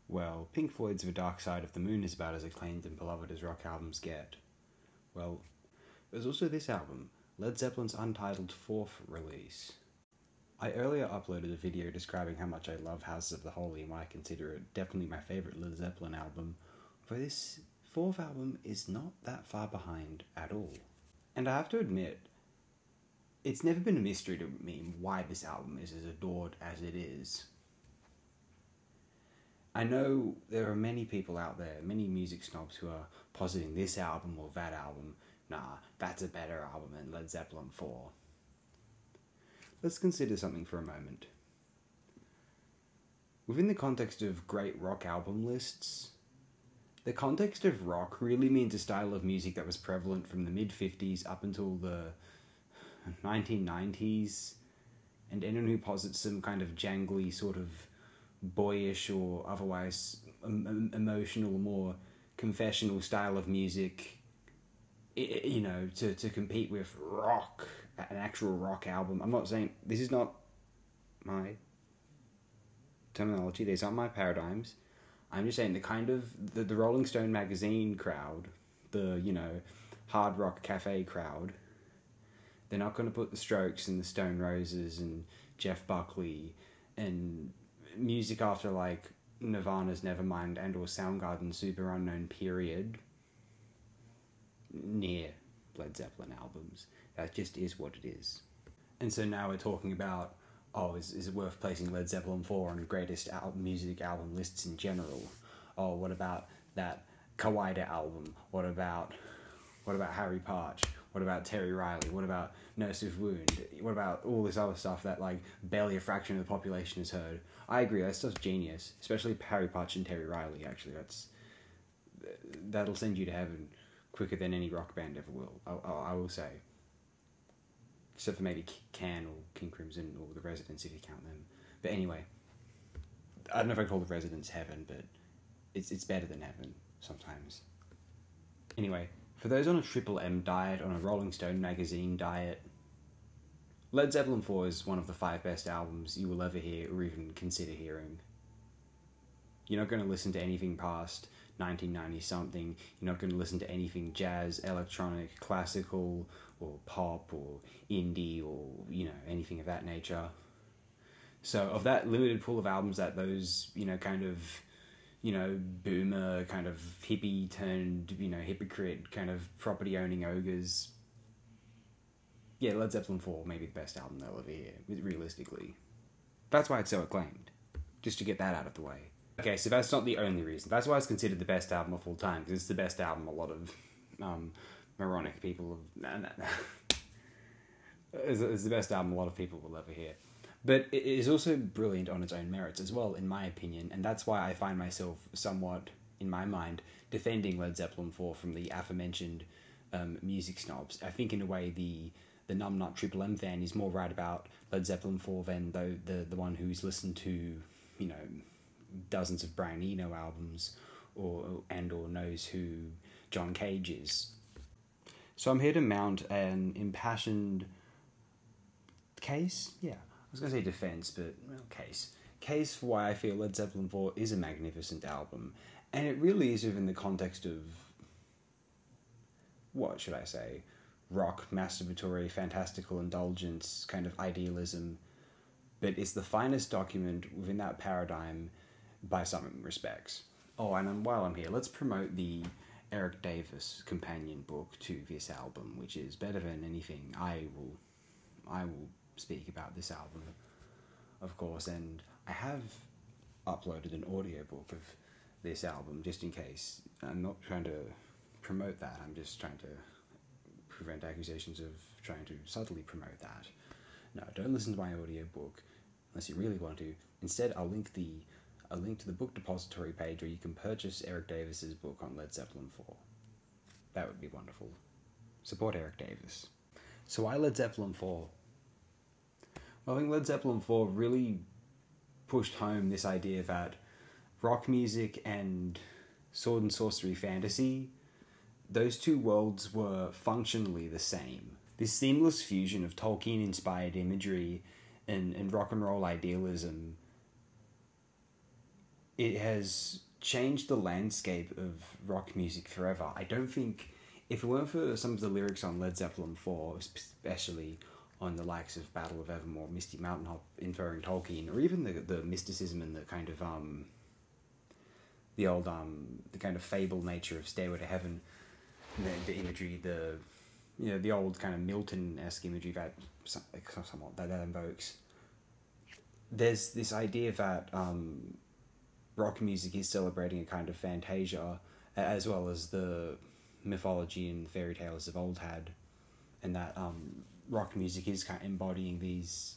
Well, Pink Floyd's The Dark Side of the Moon is about as acclaimed and beloved as rock albums get. Well, there's also this album, Led Zeppelin's untitled fourth release. I earlier uploaded a video describing how much I love Houses of the Holy and why I consider it definitely my favourite Led Zeppelin album, but this fourth album is not that far behind at all. And I have to admit, it's never been a mystery to me why this album is as adored as it is. I know there are many people out there, many music snobs who are positing this album or that album. Nah, that's a better album than Led Zeppelin 4. Let's consider something for a moment. Within the context of great rock album lists, the context of rock really means a style of music that was prevalent from the mid-50s up until the 1990s, and anyone who posits some kind of jangly sort of boyish or otherwise emotional, more confessional style of music, to compete with rock, an actual rock album. I'm not saying, this is not my terminology, these aren't my paradigms. I'm just saying the kind of, the Rolling Stone magazine crowd, the, hard rock cafe crowd, they're not going to put the Strokes and the Stone Roses and Jeff Buckley and music after like Nirvana's Nevermind and or Soundgarden's Super Unknown Period near Led Zeppelin albums. That just is what it is. And so now we're talking about, is it worth placing Led Zeppelin 4 on greatest music album lists in general? Oh, what about that Kawaii album? What about Harry Partch? What about Terry Riley? What about Nurse with Wound? What about all this other stuff that like barely a fraction of the population has heard? I agree, that stuff's genius, especially Harry Partch and Terry Riley. Actually, that'll send you to heaven quicker than any rock band ever will. I will say, except for maybe Can or King Crimson or the Residents if you count them. But anyway, I don't know if I call the Residents heaven, but it's better than heaven sometimes. Anyway. For those on a Triple M diet, on a Rolling Stone magazine diet, Led Zeppelin 4 is one of the 5 best albums you will ever hear or even consider hearing. You're not going to listen to anything past 1990-something. You're not going to listen to anything jazz, electronic, classical, or pop, or indie, or, anything of that nature. So of that limited pool of albums that those, boomer kind of hippie turned, hypocrite kind of property owning ogres. Yeah, Led Zeppelin 4 may be the best album they'll ever hear, realistically. That's why it's so acclaimed. Just to get that out of the way. Okay, so that's not the only reason. That's why it's considered the best album of all time, because it's the best album a lot of moronic people it's the best album a lot of people will ever hear. But it is also brilliant on its own merits as well, in my opinion, and that's why I find myself somewhat, in my mind, defending Led Zeppelin 4 from the aforementioned music snobs. I think in a way the numbnut Triple M fan is more right about Led Zeppelin 4 than the one who's listened to, dozens of Brian Eno albums or knows who John Cage is. So I'm here to mount an impassioned case? Yeah. I was going to say defense, but case for why I feel Led Zeppelin 4 is a magnificent album. And it really is within the context of, what should I say, rock, masturbatory, fantastical indulgence, kind of idealism. But it's the finest document within that paradigm by some respects. Oh, and while I'm here, let's promote the Eric Davis companion book to this album, which is better than anything I will speak about this album, of course, and I have uploaded an audiobook of this album just in case. I'm not trying to promote that, I'm just trying to prevent accusations of trying to subtly promote that. No, don't listen to my audiobook unless you really want to. Instead, I'll link to the book depository page where you can purchase Eric Davis's book on Led Zeppelin 4. That would be wonderful. Support Eric Davis. So why Led Zeppelin 4? Well, I think Led Zeppelin 4 really pushed home this idea that rock music and sword and sorcery fantasy, those two worlds were functionally the same. This seamless fusion of Tolkien-inspired imagery and rock and roll idealism it has changed the landscape of rock music forever. I don't think, if it weren't for some of the lyrics on Led Zeppelin 4, especially on the likes of Battle of Evermore, Misty Mountain Hop, inferring Tolkien, or even the mysticism and the kind of the kind of fable nature of Stairway to Heaven, the imagery, the old kind of Milton-esque imagery that somewhat that invokes. There's this idea that rock music is celebrating a kind of fantasia, as well as the mythology and fairy tales of old had, and that rock music is kind of embodying these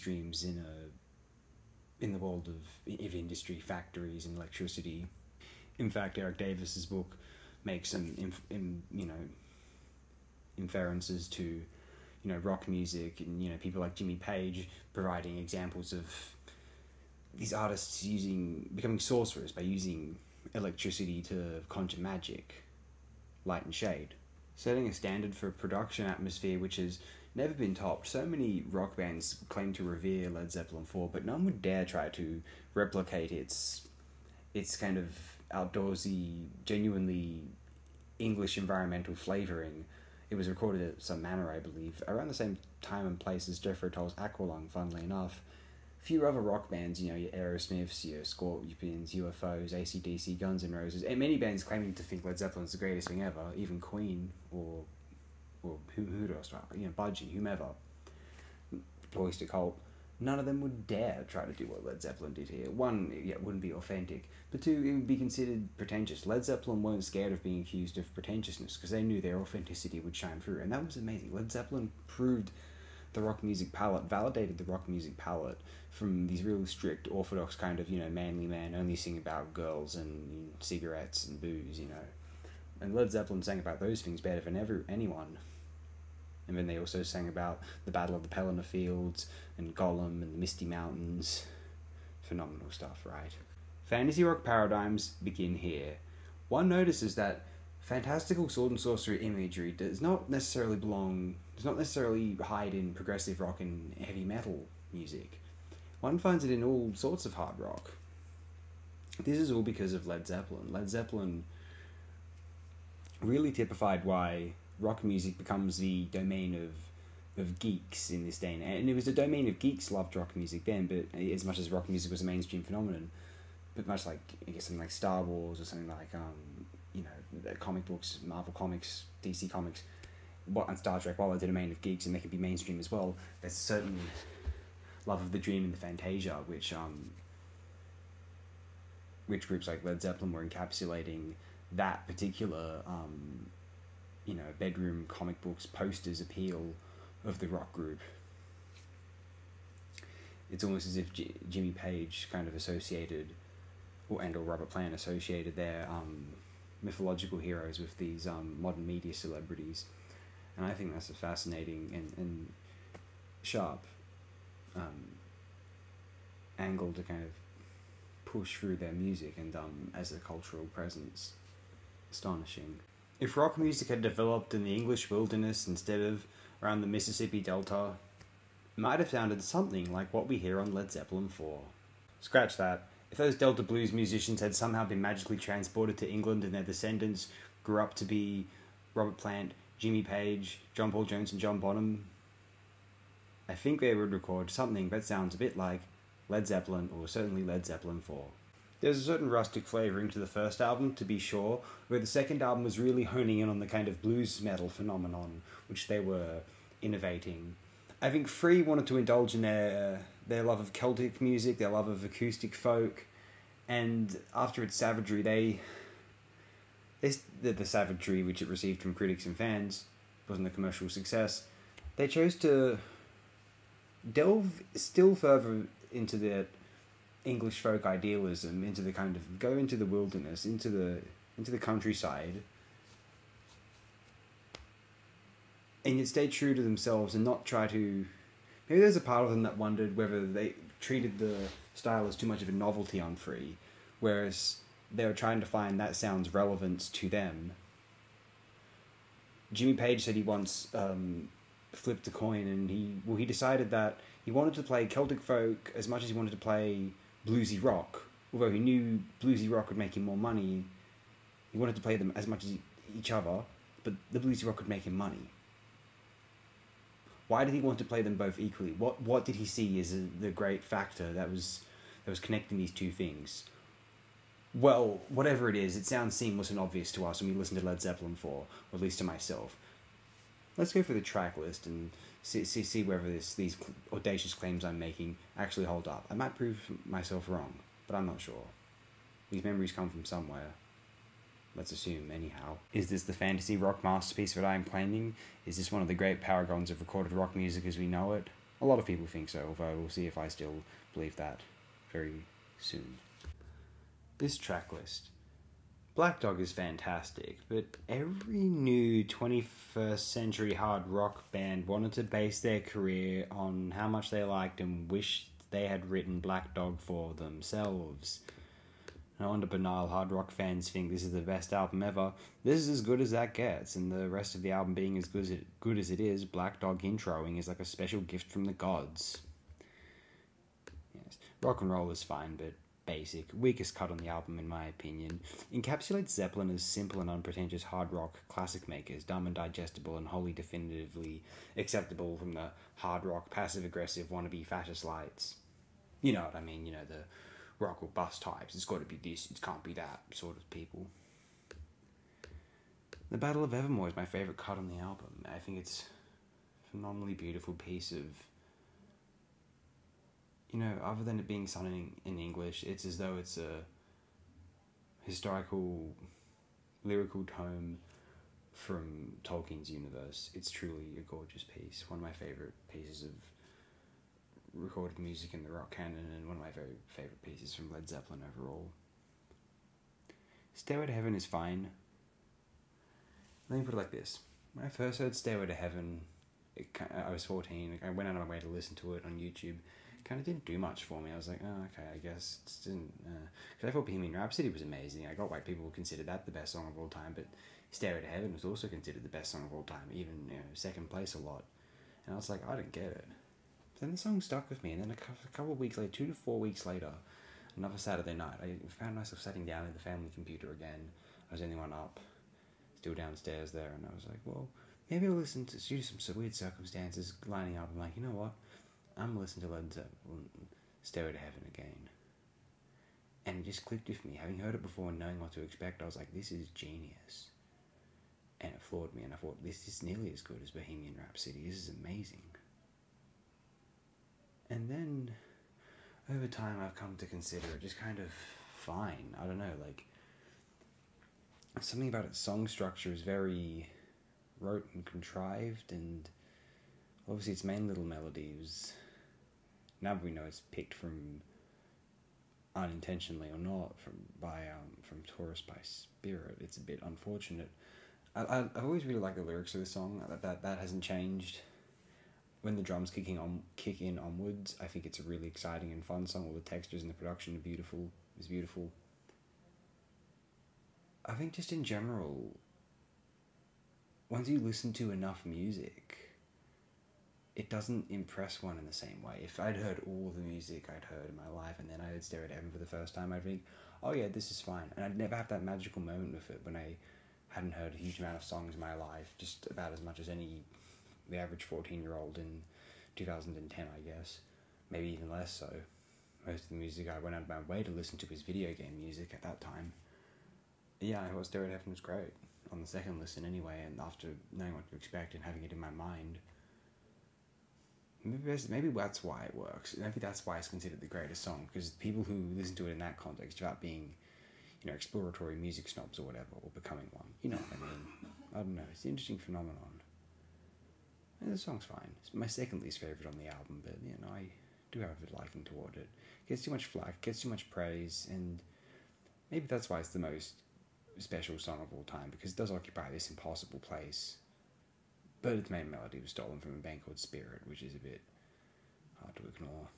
dreams in the world of industry, factories, and electricity. In fact, Eric Davis's book makes some inferences to rock music, and people like Jimmy Page providing examples of these artists becoming sorcerers by using electricity to conjure magic, light and shade, setting a standard for production atmosphere which has never been topped. So many rock bands claim to revere Led Zeppelin 4, but none would dare try to replicate its kind of outdoorsy, genuinely English environmental flavouring. It was recorded at some manor, I believe, around the same time and place as Jethro Tull's Aqualung, funnily enough. Few other rock bands, your Aerosmiths, your Scorpions, UFOs, AC/DC, Guns N' Roses, and many bands claiming to think Led Zeppelin's the greatest thing ever, even Queen, or who else, Budgie, whomever, Toys to Cult, none of them would dare try to do what Led Zeppelin did here. One, it wouldn't be authentic, but two, it would be considered pretentious. Led Zeppelin weren't scared of being accused of pretentiousness, because they knew their authenticity would shine through, and that was amazing. Led Zeppelin proved the rock music palette, validated the rock music palette from these real strict, orthodox kind of, manly man, only sing about girls and cigarettes and booze, And Led Zeppelin sang about those things better than anyone. And then they also sang about the Battle of the Pelennor Fields and Gollum and the Misty Mountains. Phenomenal stuff, right? Fantasy rock paradigms begin here. One notices that fantastical sword and sorcery imagery does not necessarily hide in progressive rock and heavy metal music. One finds it in all sorts of hard rock. This is all because of Led Zeppelin. Led Zeppelin really typified why rock music becomes the domain of geeks in this day and it was the domain of geeks loved rock music then, but as much as rock music was a mainstream phenomenon, but much like, I guess, something like Star Wars or something like the comic books, Marvel Comics, DC Comics, and Star Trek, while they're the domain of geeks and they can be mainstream as well, there's a certain love of the dream and the fantasia which groups like Led Zeppelin were encapsulating that particular bedroom comic books posters appeal of the rock group. It's almost as if Jimmy Page kind of associated, or Robert Plant associated their mythological heroes with these modern media celebrities, and I think that's a fascinating and sharp angle to kind of push through their music and as a cultural presence. Astonishing. If rock music had developed in the English wilderness instead of around the Mississippi Delta, it might have sounded something like what we hear on Led Zeppelin 4. Scratch that. If those Delta blues musicians had somehow been magically transported to England and their descendants grew up to be Robert Plant, Jimmy Page, John Paul Jones and John Bonham, I think they would record something that sounds a bit like Led Zeppelin, or certainly Led Zeppelin 4. There's a certain rustic flavouring to the first album, to be sure, where the second album was really honing in on the kind of blues metal phenomenon which they were innovating. I think Free wanted to indulge in their love of Celtic music, their love of acoustic folk, and after its savagery, the savagery which it received from critics and fans wasn't a commercial success, they chose to delve still further into the English folk idealism, into the kind of go into the wilderness, into the countryside, and yet stay true to themselves and not try to. Maybe there's a part of them that wondered whether they treated the style as too much of a novelty on Free, whereas they were trying to find that sound's relevance to them. Jimmy Page said he once flipped a coin, and he decided that he wanted to play Celtic folk as much as he wanted to play bluesy rock, although he knew bluesy rock would make him more money, he wanted to play them as much as each other, but the bluesy rock would make him money. Why did he want to play them both equally? What did he see as the great factor that was connecting these two things? Well, whatever it is, it sounds seamless and obvious to us when we listen to Led Zeppelin 4, or at least to myself. Let's go for the track list and see whether these audacious claims I'm making actually hold up. I might prove myself wrong, but I'm not sure. These memories come from somewhere. Let's assume, anyhow. Is this the fantasy rock masterpiece that I am claiming? Is this one of the great paragons of recorded rock music as we know it? A lot of people think so, although we'll see if I still believe that very soon. This track list. Black Dog is fantastic, but every new 21st century hard rock band wanted to base their career on how much they liked and wished they had written Black Dog for themselves. No wonder banal hard rock fans think this is the best album ever. This is as good as that gets, and the rest of the album being as good as it is, Black Dog introing is like a special gift from the gods. Yes, rock and roll is fine, but basic, weakest cut on the album in my opinion, encapsulates Zeppelin as simple and unpretentious hard rock classic makers, dumb and digestible and wholly definitively acceptable from the hard rock passive-aggressive wannabe fascist lights. You know what I mean, the rock or bust types, it's got to be this, it can't be that sort of people. The Battle of Evermore is my favourite cut on the album. I think it's a phenomenally beautiful piece of, other than it being sung in English, it's as though it's a historical, lyrical tome from Tolkien's universe. It's truly a gorgeous piece, one of my favourite pieces of recorded music in the rock canon, and one of my very favourite pieces from Led Zeppelin overall. Stairway to Heaven is fine. Let me put it like this. When I first heard Stairway to Heaven, I was 14, I went out of my way to listen to it on YouTube. It kind of didn't do much for me. I was like, oh, okay, I guess it didn't, because I thought Bohemian Rhapsody was amazing. I got why people would consider that the best song of all time, but Stairway to Heaven was also considered the best song of all time, even, second place a lot. And I was like, I don't get it. Then the song stuck with me, and then a couple of weeks later, 2 to 4 weeks later, another Saturday night, I found myself sitting down at the family computer again. I was the only one up, still downstairs there, and I was like, well, maybe I'll listen to due to some weird circumstances lining up. I'm like, you know what? I'm gonna listen to Led Zeppelin, Stairway to Heaven again. And it just clicked with me. Having heard it before and knowing what to expect, I was like, this is genius. And it floored me, and I thought, this is nearly as good as Bohemian Rhapsody. This is amazing. And then, over time, I've come to consider it just kind of fine. I don't know, something about its song structure is very rote and contrived, and obviously its main little melody was, now that we know it's picked from, unintentionally or not, from Tourist by Spirit, it's a bit unfortunate. I've always really liked the lyrics of the song, that hasn't changed. When the drums kick in onwards, I think it's a really exciting and fun song. All the textures and the production are beautiful. I think just in general, once you listen to enough music, it doesn't impress one in the same way. If I'd heard all the music I'd heard in my life and then I heard Stairway to Heaven for the first time, I'd think, oh yeah, this is fine. And I'd never have that magical moment with it when I hadn't heard a huge amount of songs in my life, just about as much as the average 14-year-old in 2010, I guess. Maybe even less so. Most of the music I went out of my way to listen to was video game music at that time. Yeah, I thought Stairway to Heaven was great. On the second listen anyway, and after knowing what to expect and having it in my mind. Maybe that's why it works. Maybe that's why it's considered the greatest song, because people who listen to it in that context, without being, exploratory music snobs or whatever, or becoming one. You know what I mean? I don't know. It's an interesting phenomenon. And the song's fine. It's my second least favourite on the album, but, I do have a liking toward it. It gets too much flack, gets too much praise, and maybe that's why it's the most special song of all time, because it does occupy this impossible place. But its main melody was stolen from a band called Spirit, which is a bit hard to ignore.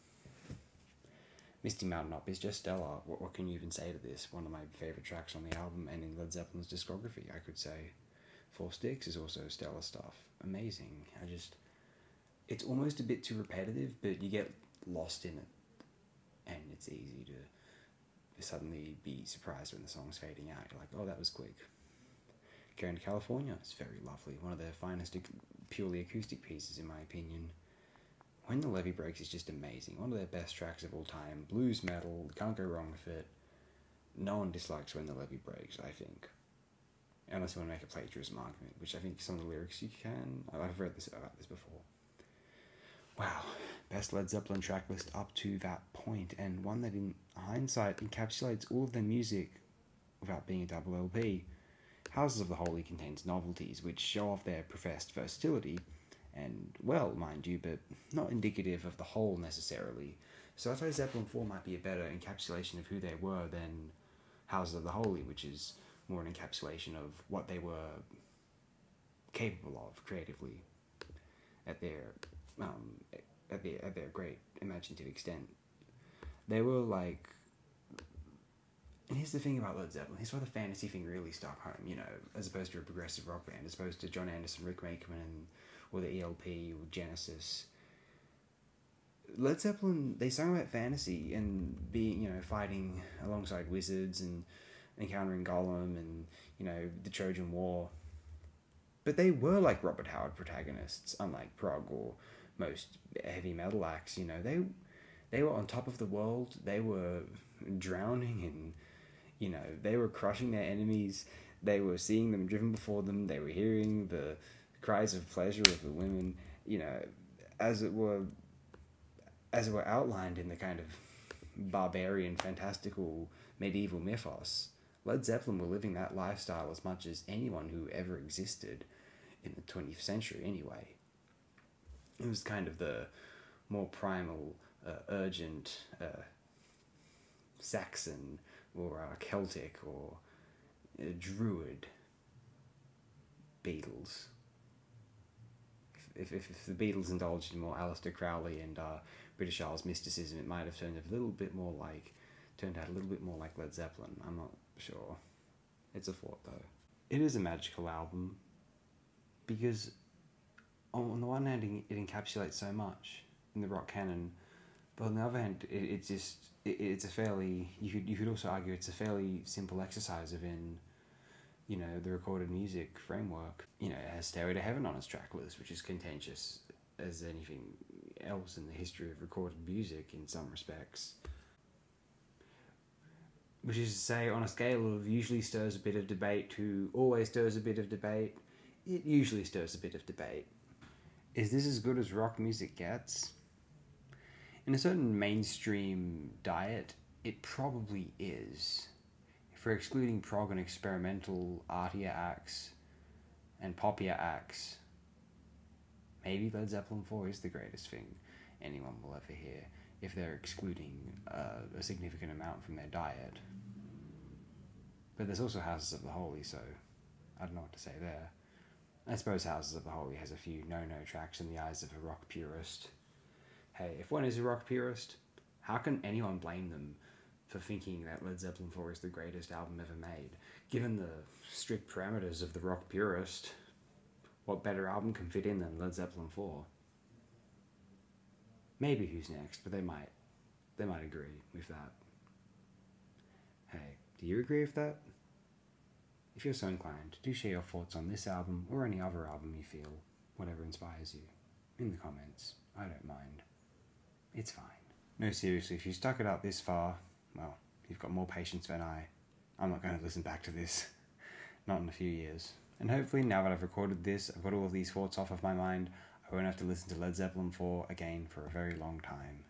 Misty Mountain Hop is just stellar. What can you even say to this? One of my favourite tracks on the album and in Led Zeppelin's discography, I could say. Four Sticks is also stellar stuff. Amazing. It's almost a bit too repetitive, but you get lost in it. And it's easy to suddenly be surprised when the song's fading out. You're like, oh, that was quick. Going to California, it's very lovely. One of their finest purely acoustic pieces, in my opinion. When the Levee Breaks is just amazing. One of their best tracks of all time. Blues metal, can't go wrong with it. No one dislikes When the Levee Breaks, I think. Unless you want to make a plagiarism argument, which I think some of the lyrics you can. I've read about this before. Wow, best Led Zeppelin track list up to that point, and one that in hindsight encapsulates all of their music without being a double LP. Houses of the Holy contains novelties which show off their professed versatility, and well, mind you, but not indicative of the whole necessarily. So I thought Zeppelin 4 might be a better encapsulation of who they were than Houses of the Holy, which is more an encapsulation of what they were capable of creatively at their great imaginative extent. They were like, and here's the thing about Led Zeppelin, here's where the fantasy thing really stuck home, you know, as opposed to a progressive rock band, as opposed to John Anderson, Rick Wakeman, or the ELP, or Genesis. Led Zeppelin, they sung about fantasy and being, you know, fighting alongside wizards and encountering Gollum and, you know, the Trojan War. But they were like Robert Howard protagonists, unlike prog or most heavy metal acts, you know. They were on top of the world, they were drowning and, you know, they were crushing their enemies, they were seeing them driven before them, they were hearing the cries of pleasure of the women, you know, as it were outlined in the kind of barbarian, fantastical, medieval mythos. Led Zeppelin were living that lifestyle as much as anyone who ever existed in the 20th century anyway. It was kind of the more primal, urgent, Saxon or Celtic or Druid Beatles. If the Beatles indulged in more Aleister Crowley and British Isles mysticism, it might have turned out a little bit more like Led Zeppelin. I'm not sure. It's a thought though. It is a magical album because on the one hand it encapsulates so much in the rock canon, but on the other hand it's a fairly, you could also argue it's a fairly simple exercise within, you know, the recorded music framework. You know, it has Stairway to Heaven on its track list, which is contentious as anything else in the history of recorded music in some respects. Which is to say, on a scale of usually stirs a bit of debate to always stirs a bit of debate, it usually stirs a bit of debate. Is this as good as rock music gets? In a certain mainstream diet, it probably is. If we're excluding prog and experimental artier acts and poppier acts, maybe Led Zeppelin 4 is the greatest thing anyone will ever hear, if they're excluding a significant amount from their diet. But there's also Houses of the Holy, so I don't know what to say there. I suppose Houses of the Holy has a few no-no tracks in the eyes of a rock purist. Hey, if one is a rock purist, how can anyone blame them for thinking that Led Zeppelin 4 is the greatest album ever made? Given the strict parameters of the rock purist, what better album can fit in than Led Zeppelin 4? Maybe Who's Next, but they might agree with that. Hey, do you agree with that? If you're so inclined, do share your thoughts on this album or any other album you feel, whatever inspires you, in the comments. I don't mind. It's fine. No, seriously, if you stuck it up this far, well, you've got more patience than I. I'm not going to listen back to this. Not in a few years. And hopefully, now that I've recorded this, I've got all of these thoughts off of my mind, I won't have to listen to Led Zeppelin 4 again for a very long time.